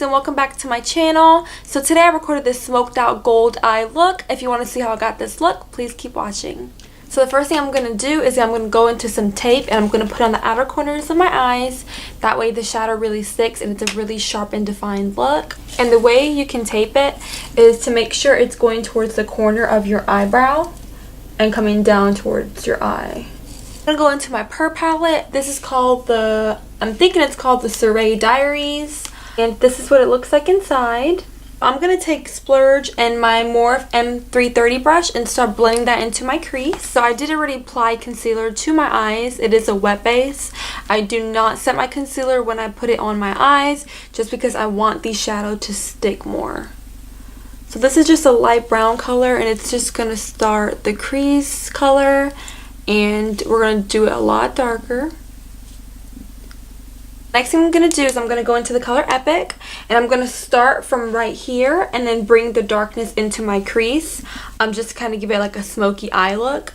guys, and welcome back to my channel. So today I recorded this smoked out gold eye look. If you want to see how I got this look, please keep watching. So the first thing I'm going to do is I'm going to go into some tape and I'm going to put on the outer corners of my eyes. That way the shadow really sticks and it's a really sharp and defined look. And the way you can tape it is to make sure it's going towards the corner of your eyebrow and coming down towards your eye. I'm going to go into my Purr palette. This is called I'm thinking it's called the Soiree Diaries. And this is what it looks like inside. I'm going to take Splurge and my Morphe M330 brush and start blending that into my crease. So I did already apply concealer to my eyes. It is a wet base. I do not set my concealer when I put it on my eyes just because I want the shadow to stick more. So this is just a light brown color and it's just going to start the crease color and we're going to do it a lot darker. Next thing I'm going to do is I'm going to go into the color Epic and I'm going to start from right here and then bring the darkness into my crease just to kind of give it like a smoky eye look.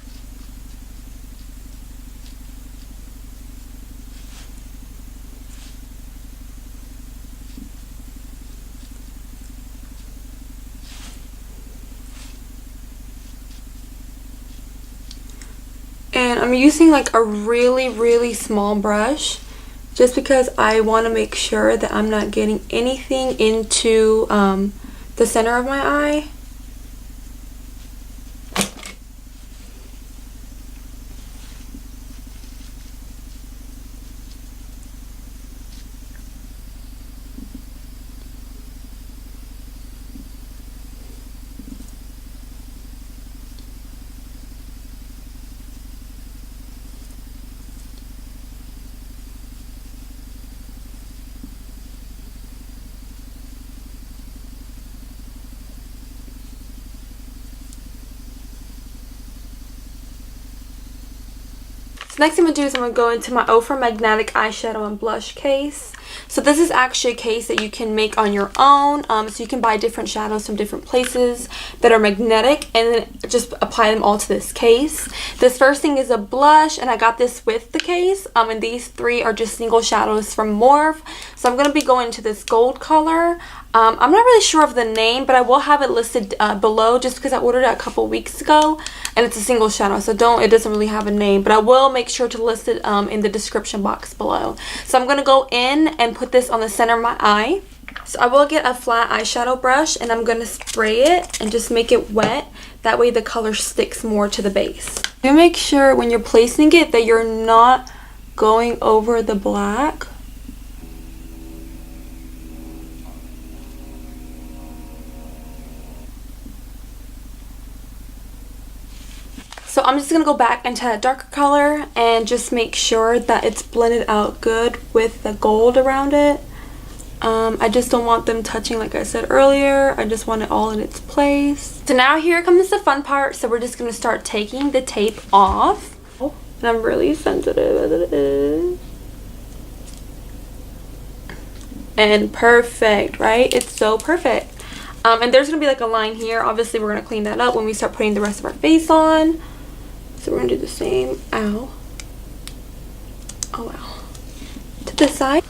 And I'm using like a really small brush just because I want to make sure that I'm not getting anything into the center of my eye. Next thing I'm going to do is I'm going to go into my Ofra Magnetic Eyeshadow and Blush case. So this is actually a case that you can make on your own. So you can buy different shadows from different places that are magnetic and then just apply them all to this case. This first thing is a blush and I got this with the case. And these three are just single shadows from Morphe. So I'm going to be going to this gold color. I'm not really sure of the name, but I will have it listed below just because I ordered it a couple weeks ago and it's a single shadow, so it doesn't really have a name, but I will make sure to list it in the description box below. So I'm going to go in and put this on the center of my eye. So I will get a flat eyeshadow brush and I'm going to spray it and just make it wet. That way the color sticks more to the base. Do make sure when you're placing it that you're not going over the black. So I'm just going to go back into that darker color and just make sure that it's blended out good with the gold around it. I just don't want them touching like I said earlier. I just want it all in its place. So now here comes the fun part. So we're just going to start taking the tape off. And I'm really sensitive as it is. And perfect, right? It's so perfect. And there's going to be like a line here. Obviously we're going to clean that up when we start putting the rest of our face on. So we're going to do the same, ow, oh wow, to this side.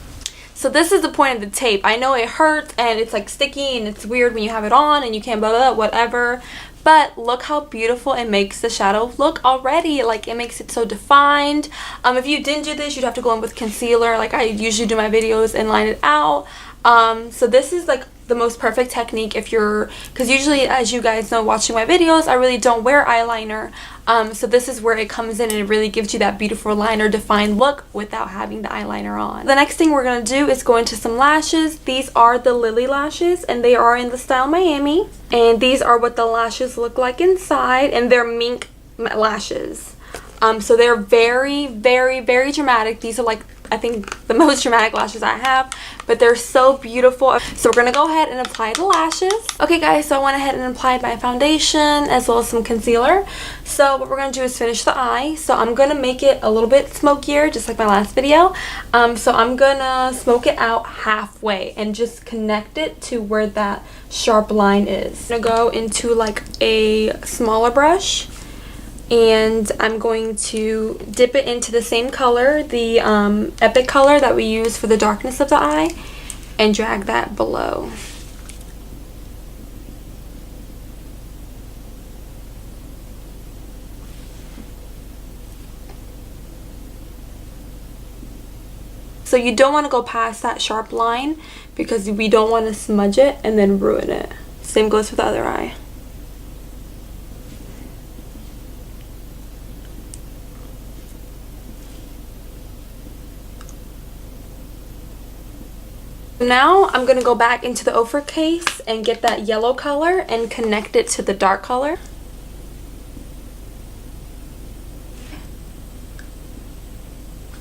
So this is the point of the tape. I know it hurts and it's like sticky and it's weird when you have it on and you can't blah, blah, blah, whatever. But look how beautiful it makes the shadow look already. Like it makes it so defined. If you didn't do this, you'd have to go in with concealer like I usually do my videos and line it out. So this is like the most perfect technique because usually, as you guys know watching my videos, I really don't wear eyeliner. So this is where it comes in and it really gives you that beautiful liner defined look without having the eyeliner on. The next thing we're going to do is go into some lashes. These are the Lily lashes and they are in the style Miami. And these are what the lashes look like inside and they're mink lashes. So they're very dramatic. These are like I think the most dramatic lashes I have, but they're so beautiful. So we're gonna go ahead and apply the lashes. Okay guys, so I went ahead and applied my foundation as well as some concealer. So what we're gonna do is finish the eye. So I'm gonna make it a little bit smokier, just like my last video. So I'm gonna smoke it out halfway and just connect it to where that sharp line is. I'm gonna go into like a smaller brush and I'm going to dip it into the same color, the Epic color that we use for the darkness of the eye. and drag that below. So you don't want to go past that sharp line because we don't want to smudge it and then ruin it. Same goes with the other eye. Now I'm going to go back into the ochre case and get that yellow color and connect it to the dark color.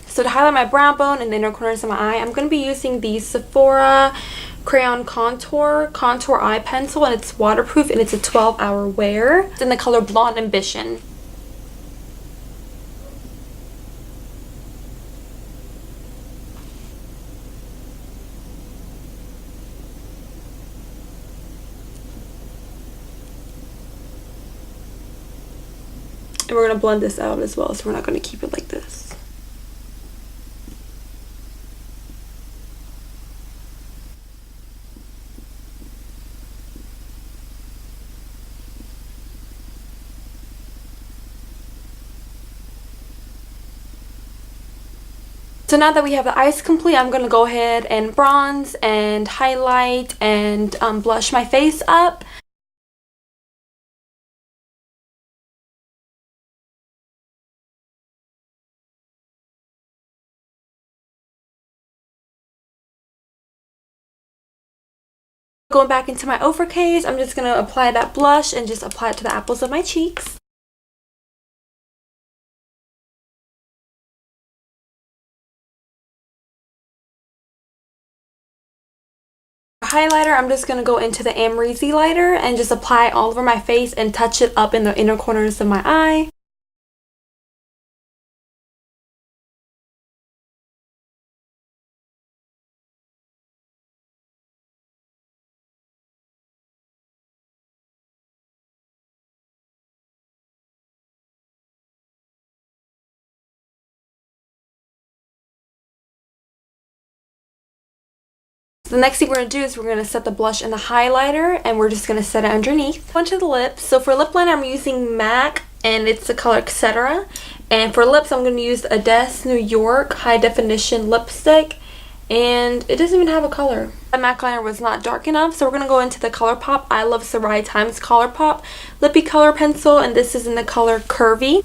So to highlight my brow bone and the inner corners of my eye, I'm going to be using the Sephora Crayon Contour Eye Pencil, and it's waterproof and it's a 12-hour wear. It's in the color Blonde Ambition. And we're going to blend this out as well, so we're not going to keep it like this. So now that we have the eyes complete, I'm going to go ahead and bronze and highlight and blush my face up. Going back into my ochre case, I'm just going to apply that blush and just apply it to the apples of my cheeks. Highlighter, I'm just going to go into the Amrezy lighter and just apply all over my face and touch it up in the inner corners of my eye. The next thing we're going to do is we're going to set the blush in the highlighter, and we're just going to set it underneath. Onto the lips. So for lip liner, I'm using MAC, and it's the color Etc. And for lips, I'm going to use Adesse New York High Definition Lipstick, and it doesn't even have a color. The MAC liner was not dark enough, so we're going to go into the Colourpop Iluvsaraii times Colourpop Lippy Color Pencil, and this is in the color Curvy.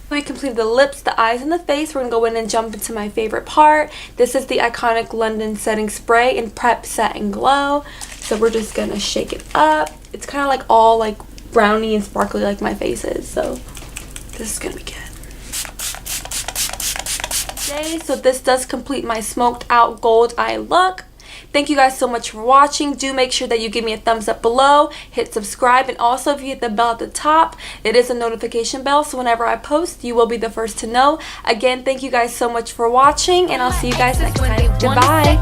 We completed the lips, the eyes, and the face. We're going to go in and jump into my favorite part. This is the iconic London Setting Spray in Prep, Set, and Glow. So we're just going to shake it up. It's kind of like all like brownie and sparkly like my face is. So this is going to be good. Okay, so this does complete my smoked out gold eye look. Thank you guys so much for watching. Do make sure that you give me a thumbs up below, hit subscribe, and also if you hit the bell at the top, it is a notification bell, so whenever I post, you will be the first to know. Again, thank you guys so much for watching, and I'll see you guys next time. Goodbye.